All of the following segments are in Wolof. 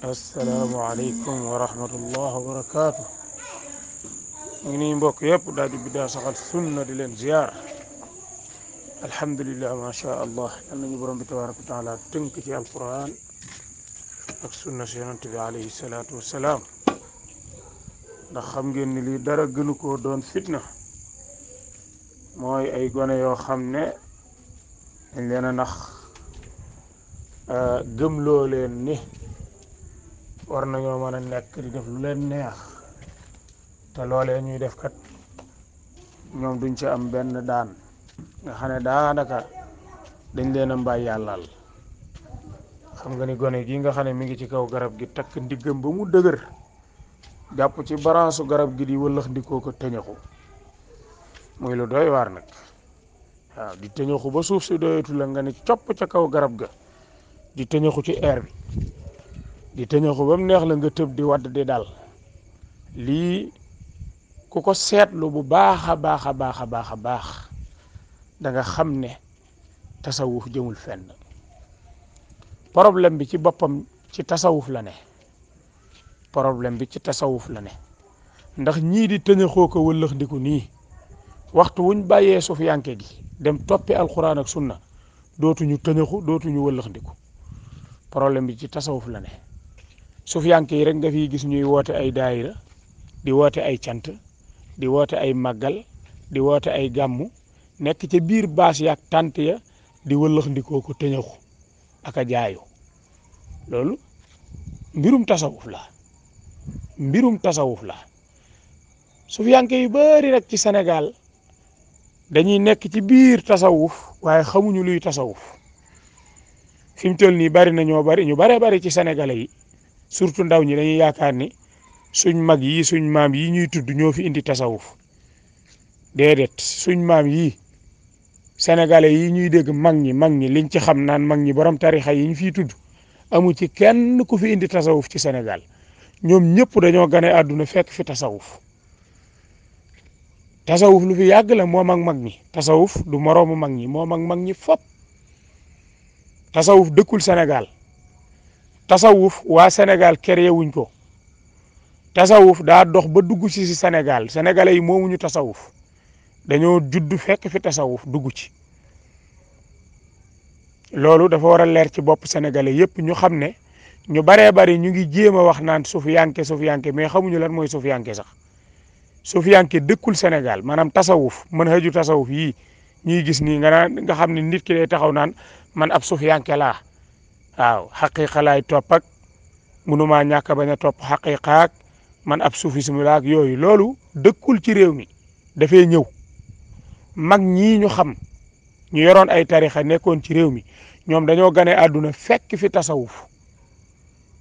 asalaamaaleykum wa rahmatullah wa barakaatu. ñu ngi nii mbokk yëpp daal di biddaa saxal sunna di leen ziyaar. alhamdulilah macha allah yal nañu borom bi tabaraka wa taala tënk ci alquran ak sunna si yonante bi alayhi salaatu wasalaam. ndax xam ngeen ni lii dara gënu koo doon fitna mooy ay gone yoo xam ne dañ leen a nax gëmloo leen ni war nañoo mën a nekk di def lu leen neex te loolee ñuy def kat ñoom duñ ci am benn daan nga xam ne daanaka dañ leen a mbay yàllal. xam nga ni gone gi nga xam ne mi ngi ci kaw garab gi takk ndiggam ba mu dëgër jàpp ci baransu garab gi di wëllëx ndikoo ko tëñaxu muy lu doy waar nag. waaw di tëñaxu ba suuf si doyatu la nga ni copp ca kaw garab ga di tëñaxu ci air bi di tëñaxu ba mu neex la nga tëb di wadd di dal. lii ku ko seetlu bu baax a baax a baax a baax a baax da nga xam ne tasawuf jëmul fenn. problème bi ci boppam ci tasawuf la ne. problème bi ci tasawuf la ne ndax ñii di tëñaxoo ko wëllëx ndiku nii waxtu wuñ bàyyee sufiyanke gi dem toppi alxuraan ak sunna dootuñu tëñaxu dootuñu wëllëx ndiku. problème bi ci tasawuf la ne. sufiyanke yi rek nga fiy gis ñuy woote ay daayira di woote ay cant di woote ay màggal di woote ay gàmmu nekk ca biir baas yaak tànt ya di wëllëx ndikoo ko tëñaxu ak a jaayu. loolu mbirum tasawuf la mbirum tasawuf la. sufiyanke yu bari rek ci Sénégal dañuy nekk ci biir tasawuf waaye xamuñu luy tasawuf. fi mu toll nii bari na ñu bari ci sénégalais yi surtout ndaw ñi dañuy yaakaar ni suñ mag yi suñ maam yi ñuy tudd ñoo fi indi tasawuf. déedéet suñ maam yi sénégalais yi ñuy dégg mag ñi liñ ci xam naan mag ñi borom tarixa yi ñu fiy tudd amu ci kenn ku fi indi tasawuf ci Sénégal. ñoom ñëpp dañoo gane àdduna fekk fi tasawuf. tasawuf lu fi yàgg la moom ak mag ñi. tasawuf du moroomu mag ñi moom ak mag ñi fop. tasawuf dëkkul Sénégal. tasawuf waa Sénégal créé wuñ ko. tasawuf daa dox ba dugg ci Sénégal sénégalais yi moomuñu tasawuf dañoo judd fekk fi tasawuf dugg ci. loolu dafa war a leer ci bopp sénégalais yépp ñu xam ne ñu baree bari ñu ngi jéem a wax naan sufiyanke mais xamuñu lan mooy sufiyanke sax. sufiyanke dëkkul Sénégal maanaam tasawuf mën haju tasawuf yii ñuy gis nii nga xam ne nit ki day taxaw naan man ab sufiyanke laa. waaw xaqiqa laay topp ak mënumaa ñàkk bañ a topp xaqiqa ak man ab sufisme la ak yooyu loolu dëkkul ci réew mi dafay ñëw. mag ñii ñu xam ñu yoroon ay tarixa nekkoon ci réew mi ñoom dañoo gane àdduna fekk fi tasawuf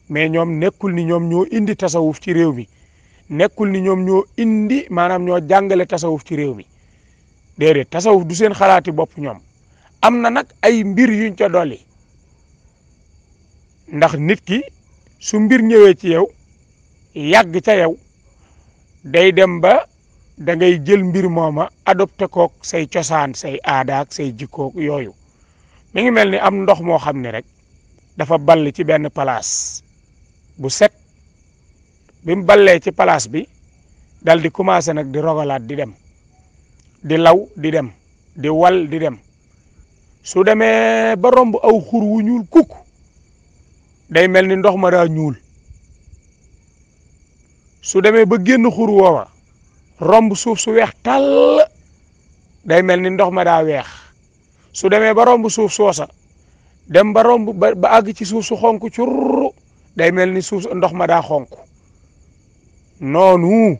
mais ñoom nekkul ni ñoom ñoo indi tasawuf ci réew mi nekkul ni ñoom ñoo indi maanaam ñoo jàngale tasawuf ci réew mi déedéet tasawuf du seen xalaati bopp ñoom. am na nag ay mbir yuñ ca dolli ndax nit ki su mbir ñëwee ci yow yàgg ca yow day dem ba da ngay jël mbir mooma adopté kook say cosaan say aadaak say jikkook yooyu. mi ngi mel ni am ndox moo xam ne rek dafa ball ci benn place bu set bi mu ballee ci place bi dal di commencé nag di rogalaat di dem di law di dem di wal di dem su demee ba romb aw xur wu ñuul kukk day mel ni ndox ma daa ñuul. su demee ba génn xur woowa romb suuf su weex tàll day mel ni ndox ma daa weex. su demee ba romb suuf soosa dem ba romb ba àgg ci suuf su xonk curr day mel ni suuf ndox ma daa xonk. noonu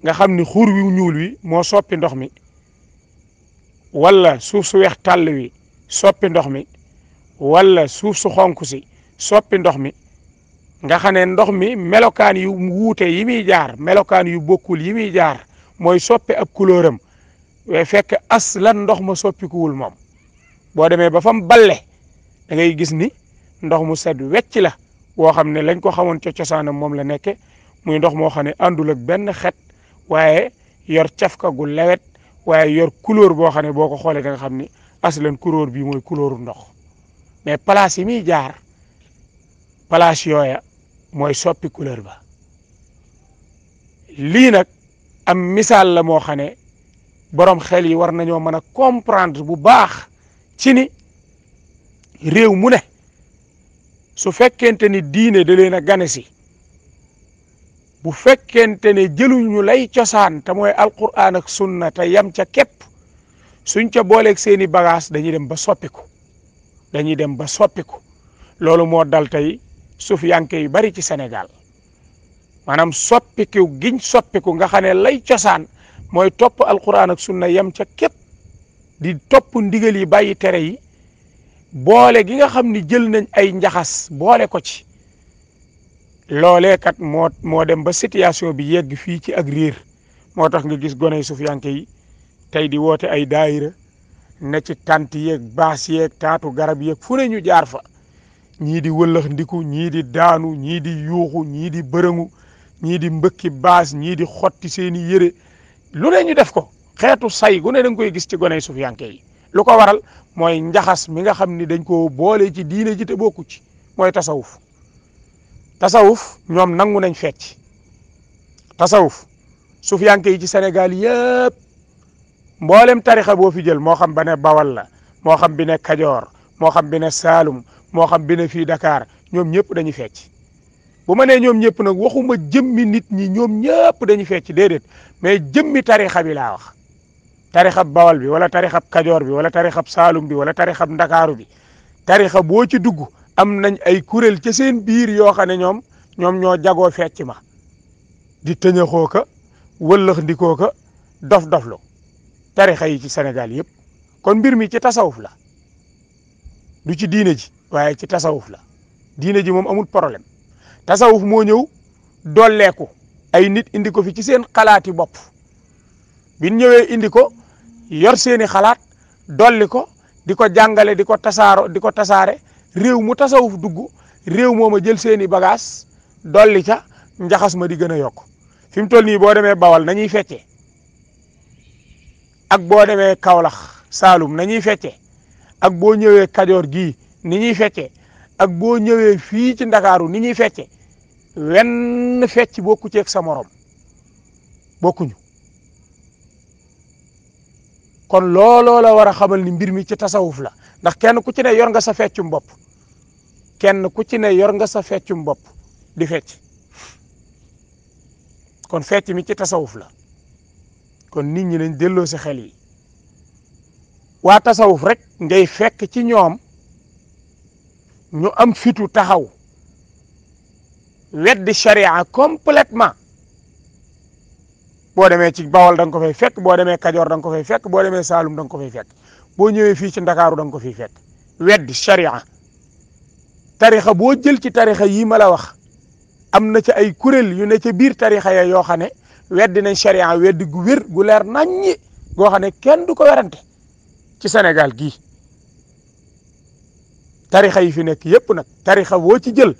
nga xam ni xur wi ñuul wi moo soppi ndox mi wala suuf su weex tàll wi soppi ndox mi wala suuf su xonk si soppi ndox mi nga xam ne ndox mi melokaan yu wuute yi muy jaar melokaan yu bokkul yi muy jaar mooy soppi ab couleuram waaye fekk aslan ndox ma soppikuwul moom. boo demee ba fam balle da ngay gis ni ndox mu set wecc la woo xam ne lañ ko xamoon ca cosaanam moom la nekke muy ndox moo xam ne àndul ak benn xet waaye yor cafka gu lewet waaye yor couleur boo xam ne boo ko xoolee da nga xam ni aslan couleur bii mooy couleuru ndox. mais place yi muy jaar place yooya mooy soppi couleur ba. lii nag am misaal la moo xam ne borom xel yi war nañoo mën a comprendre bu baax ci ni réew mu ne su fekkente ni diine da leen a gane si bu fekkente ne jëluñu lay cosaan te mooy alquran ak sunna te yam ca képp suñ ca booleeg seeni bagage dañuy dem ba soppiku loolu moo dal tey sufiyanke yu bari ci Sénégal maanaam soppiku giñ soppiku nga xam ne lay cosaan mooy topp alquran ak sunna yam ca képp di topp ndigal yi bàyyi tere yi boole gi nga xam ni jël nañ ay njaxas boole ko ci loolee kat moo dem ba situation bi yegg fii ci ak riir moo tax nga gis gone sufiyanke yi tey di woote ay daayira ne ci tant yeeg baas yeeg taatu garab yeeg fu ne ñu jaar fa ñii di wëllëx ndiku ñii di daanu ñii di yuuxu ñii di bërëngu ñii di mbëkki baas ñii di xotti seeni yére lu ne ñu def ko xeetu say gu ne da nga koy gis ci gone sufiyanke yi lu ko waral mooy njaxas mi nga xam ni dañ ko boole ci diine ji te bokku ci mooy tasawuf ñoom nangu nañ fecc tasawuf sufiyanke yi ci Sénégal yëpp mboolem tarixa boo fi jël moo xam ba ne Bawal la moo xam bi ne Kajoor moo xam bi ne Saalum moo xam bi ne fii Dakar ñoom ñëpp dañuy fecc bu ma nee ñoom ñëpp nag waxuma jëmmi nit ñi ñoom ñëpp dañuy fecc déedéet mais jëmmi tarixa bi laa wax tarixab Bawal bi wala tarixab Kajoor bi wala tarixab Saalum bi wala tarixab Ndakaaru bi tarixa boo ci dugg am nañ ay kuréel ca seen biir yoo xam ne ñoom ñoo jagoo fecc ma di tëñaxoo ka wëllëx ndikoo ka dof-doflu tarixa yi ci Sénégal yëpp kon mbir mi ci tasawuf la du ci diine ji waaye ci tasawuf la diine ji moom amul problème tasawuf moo ñëw dolleeku ay nit indi ko fi ci seen xalaati bopp biñ ñëwee indi ko yor seeni xalaat dolli ko di ko jàngale di ko tasaare réew mu tasawuf dugg réew mooma jël seeni bagage dolli ca njaxas ma di gën a yokk fi mu toll nii boo demee Bawal nañuy feccee ak boo demee Kaolack Saalum nañuy feccee ak boo ñëwee Kajoor gii ni ñuy feccee ak boo ñëwee fii ci Ndakaaru ni ñuy feccee wenn fecc bokku ci ak sa morom bokkuñu kon looloo la war a xamal ni mbir mi ci tasawuf la ndax kenn ku ci ne yor nga sa feccum bopp di fecc kon fecc mi ci tasawuf la kon nit ñi nañ delloo si xel yi waa tasawuf rek ngay fekk ci ñoom ñu am fitu taxaw weddi sharia complètement boo demee ci Bawol da nga ko fay fekk boo demee Kajoor da nga ko fay fekk boo demee Saalum da nga ko fay fekk boo ñëwee fii ci Ndakaaru da nga ko fiy fekk weddi sharia tarixa boo jël ci tarixa yii ma la wax am na ci ay kuréel yu ne ca biir tarixa ya yoo xam ne weddi nañ sharia weddi gu wér gu leer naññi goo xam ne kenn du ko werante ci Sénégal gii tarixa yi fi nekk yépp nag tarixa boo ci jël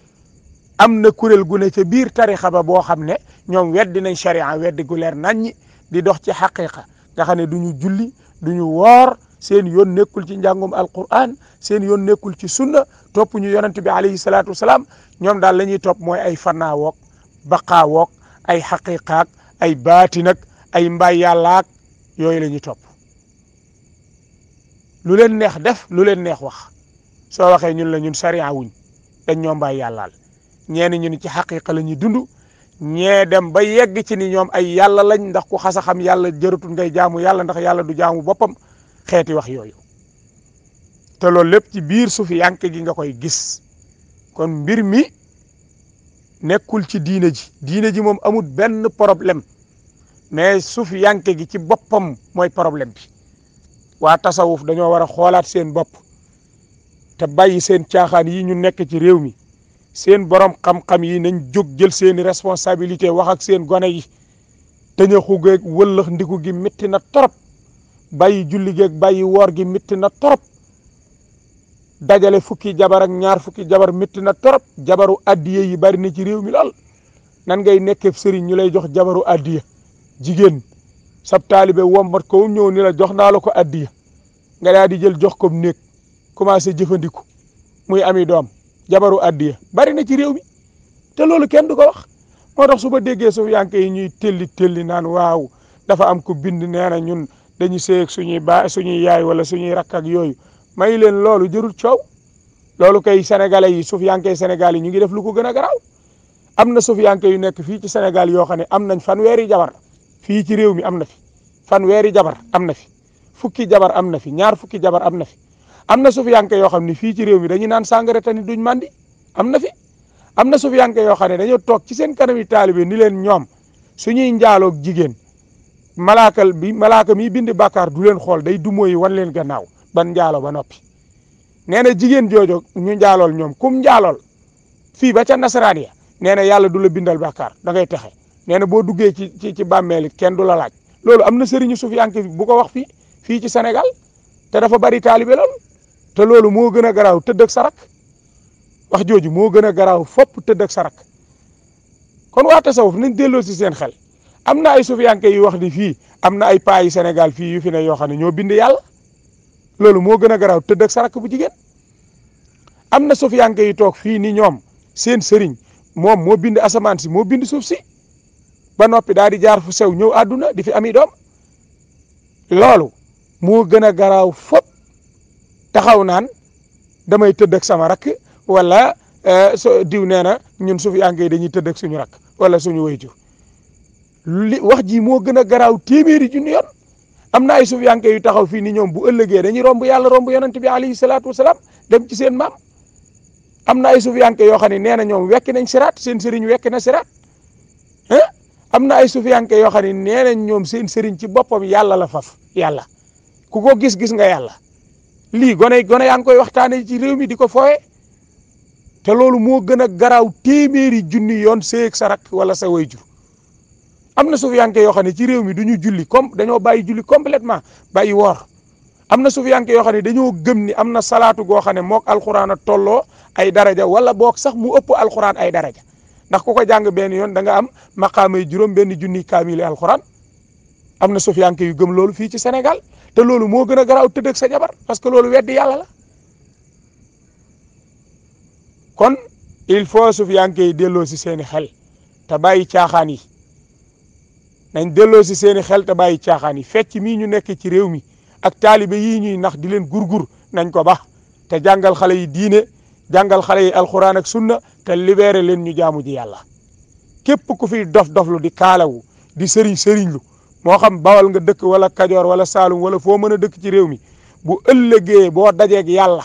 am na kuréel gu ne ca biir tarixa ba boo xam ne ñoom weddi nañ sharia weddi gu leer naññi di dox ci xaqiqa nga xam ne du ñu julli du ñu woor seen yoon nekkul ci njàngum alquran seen yoon nekkul ci sunna topp ñu yonent bi alayhi salaatu wasalaam ñoom daal la ñuy topp mooy ay fannaawoog baqaawoog ay xaqiqaak ay baati nag ay mbay yàllaak yooyu la ñuy topp lu leen neex def lu leen neex wax soo waxee ñun la ñun sariya wuñ dañ ñoo mbay yàllaal ñeeni ñu ni ci xaqiqa la ñuy dund ñee dem ba yegg ci ni ñoom ay yàlla lañ ndax ku xasa xam yàlla jëratul ngay jaamu yàlla ndax yàlla du jaamu boppam xeeti wax yooyu te loolu lépp ci biir sufiyanke gi nga koy gis kon mbir mi nekkul ci diine ji moom amul benn problème mais sufiyanke gi ci boppam mooy problème bi waa tasawuf dañoo war a xoolaat seen bopp te bàyyi seen caaxaan yi ñu nekk ci réew mi seen borom xam-xam yi nañ jóg jël seeni responsabilité wax ak seen gone yi tëñaxu geeg wëllëx ndiku gi métti na torop bàyyi julli geeg bàyyi woor gi métti na torop dajale fukki jabar ak ñaar fukki jabar métti na torop jabaru addiye yi bari na ci réew mi lool nan ngay nekkee sëriñ ñu lay jox jabaru addiye jigéen sab taalibe wombat ko ñëw ni la jox naa la ko addiye nga daal di jël jox ko néeg commencé jëfandiku muy ami doom jabaru addiya bari na ci réew mi te loolu kenn du ko wax. moo tax su ma déggee sufiyanke yi ñuy telli naan waaw dafa am ku bind nee na ñun dañu seeg suñuy yaay wala suñuy rakk ak yooyu may leen loolu jërul coow. loolu kay sénégalais yi sufiyanke Sénégal yi ñu ngi def lu ko gën a garaaw. am na sufiyanke yu nekk fii ci Sénégal yoo xam ne am nañ fanweeri jabar fii ci réew mi am na fi fanweeri jabar am na fi fukki jabar am na fi ñaar fukki jabar am na fi. am na sufiyanke yoo xam ne fii ci réew mi dañuy naan sàngara te ni duñ mandi am na fi. am na sufiyanke yoo xam ne dañoo toog ci seen kanami taalibe ni leen ñoom suñuy njaaloog jigéen malaaka mi bind bàkkaar du leen xool day dumóoyi wan leen gannaaw ban njaalo ba noppi. nee na jigéen joojo ñu njaalool ñoom kum njaalool fii ba ca nasaraan ya nee na yàlla du la bindal bàkkaar da ngay texe. nee na boo duggee ci bàmmeel it kenn du la laaj. loolu am na sëriñu sufiyanke bu ko wax fii ci Sénégal te dafa bari taalibe lool te loolu moo gën a garaaw tëdd ak sarak wax jooju moo gën a garaaw fopp tëdd ak sarak. kon waa tasawuf nañ delloo si seen xel am na ay sufiyanke yu wax ni fii am na ay paa yi Sénégal fii yu fi ne yoo xam ne ñoo bind yàlla loolu moo gën a garaaw tëdd ak sarak bu jigéen. am na sufiyanke yu toog fii ni ñoom seen sëriñ moom moo bind asamaan si moo bind suuf si ba noppi daal di jaar fu sew ñëw àdduna di fi ami doom loolu moo gën a garaaw fopp taxaw naan damay tëdd ak sama rakk wala diw nee na ñun sufiyanke yi dañuy tëdd ak suñu rakk wala suñu wayjur wax ji moo gën a garaaw téeméeri junni yoon. am na ay sufiyanke yu taxaw fii ni ñoom bu ëllëgee dañuy romb yàlla romb yonent bi alayhi salaatu wasalaam dem ci seen maam. am na ay sufiyanke yoo xam ne nee na ñoom wekki nañ siraat seen sëriñ wekki na siraat am na ay sufiyanke yoo xam ne nee nañ ñoom seen sëriñ ci boppam yàlla la faf yàlla ku ko gis nga yàlla. lii gone yaa ngi koy waxtaane ci réew mi di ko fooye te loolu moo gën a garaaw téeméeri junni yoon seeg sa rak wala sa wayjur. am na sufiyanke yoo xam ne ci réew mi du ñu julli dañoo bàyyi julli complètement bàyyi woor. am na sufiyanke yoo xam ne dañoo gëm ni am na salaatu goo xam ne mook alxuraan a tolloo ay daraja wala boog sax mu ëpp alxuraan ay daraja ndax ku ko jàng benn yoon da nga am maqaamay juróom benn junni kaamil alxuraan. am na sufiyanke yu gëm loolu fii ci Sénégal te loolu moo gën a garaaw tëdd ak sa jabar parce que loolu weddi yàlla la. kon il faut sufiyanke yi delloo si seeni xel te bàyyi caaxaan yi nañ delloo si seeni xel te bàyyi caaxaan yi fecc mii ñu nekk ci réew mi ak taalibe yii ñuy nax di leen gurgur nañ ko ba te jàngal xale yi diine jàngal xale yi alxuraan ak sunna te libéré leen ñu jaamu ji yàlla. képp ku fi dof-doflu di kaalawu di sëriñlu moo xam bawal nga dëkk wala kajoor wala saalum wala foo mën a dëkk ci réew mi bu ëllëgee boo dajeeg yàlla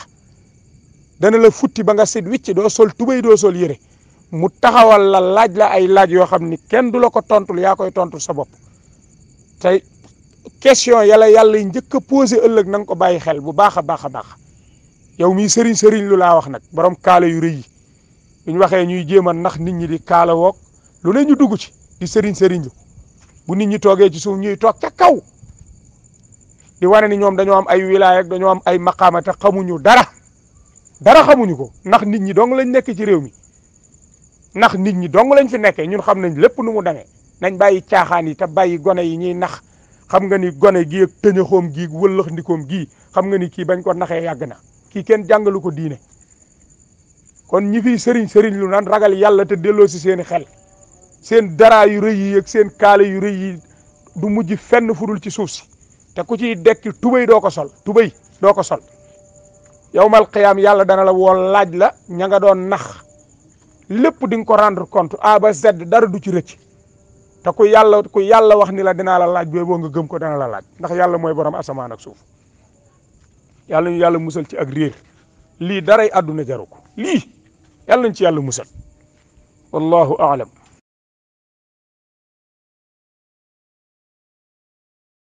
dana la futti ba nga set wicc doo sol tubéy doo sol yére mu taxawal la laaj la ay laaj yoo xam ni kenn du la ko tontul yaa koy tontul sa bopp. te question yàlla njëkk a posé ëllëg na nga ko bàyyi xel bu baax a baax a baax yow mii sëriñ lu laa wax nag borom kaala yu rëy yi bu ñu waxee ñuy jéem a nax nit ñi di kaala woog lu ne ñu dugg ci di sëriñ lu bu nit ñi toogee ci suuf ñuy toog ca kaw di wane ni ñoom dañoo am ay wilaaya ak dañoo am ay maqaama te xamuñu dara xamuñu ko ndax nit ñi dong lañ nekk ci réew mi ndax nit ñi dong lañ fi nekkee ñun xam nañ lépp nu mu demee nañ bàyyi caaxaan yi te bàyyi gone yi ñuy nax xam nga ni gone gii ak tëñëxoom gii wëllëx ndikoom gii xam nga ni kii bañ ko naxee yàgg na kii kenn jàngalu ko diine kon ñi fiy sëriñ lu naan ragal yàlla te delloo si seeni xel seen dara yu rëy yi ak seen kaala yu rëy yi du mujj fenn fudul ci suuf si te ku ciy dekki tubéy doo ko sol yawmal qiyaam yàlla dana la woon laaj la ña nga doon nax lépp di nga ko rendre compte A ba Z dara du ci rëcc te ku yàlla wax ni la dinaa la laaj boo nga gëm ko dana la laaj ndax yàlla mooy borom asamaan ak suuf yàlla ñu yàlla musal ci ak réer lii daray àdduna jaru ko lii yàlla nañ ci yàlla musal wallahu a'lam